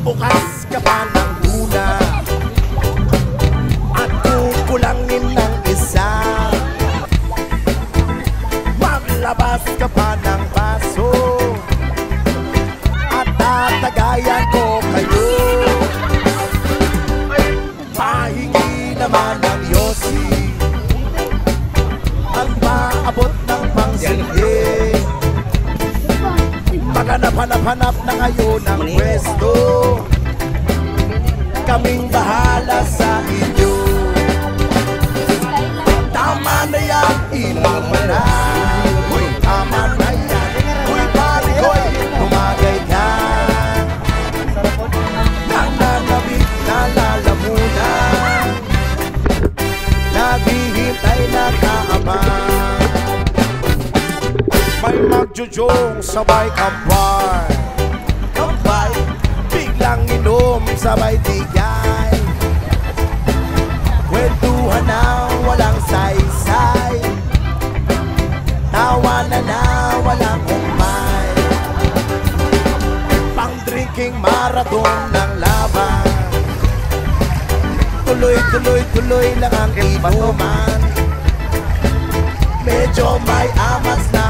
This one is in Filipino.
Bukas ka pa ng una at kukulangin ng isa. Maglabas ka pa ng baso at tatagayan ko kayo. Pahingi naman ng yosi at maabot ng pangsilbi. Maghanap-hanap na kayo ng pwesto, kaming bahala sa inyo. Tama na yan, ilama na. Uy, tama na yan. Uy, pari ko'y tumagay ka. Nananabik na lalamunan, naghihintay na kaabang. May magjujong sabay kampay, kampay, biglang inom sabay tigay. Kwentuhan na walang saysay, tawanan na walang umay. Pang drinking marathon ng laban, tuloy-tuloy-tuloy lang ang inuman. Medyo may amas na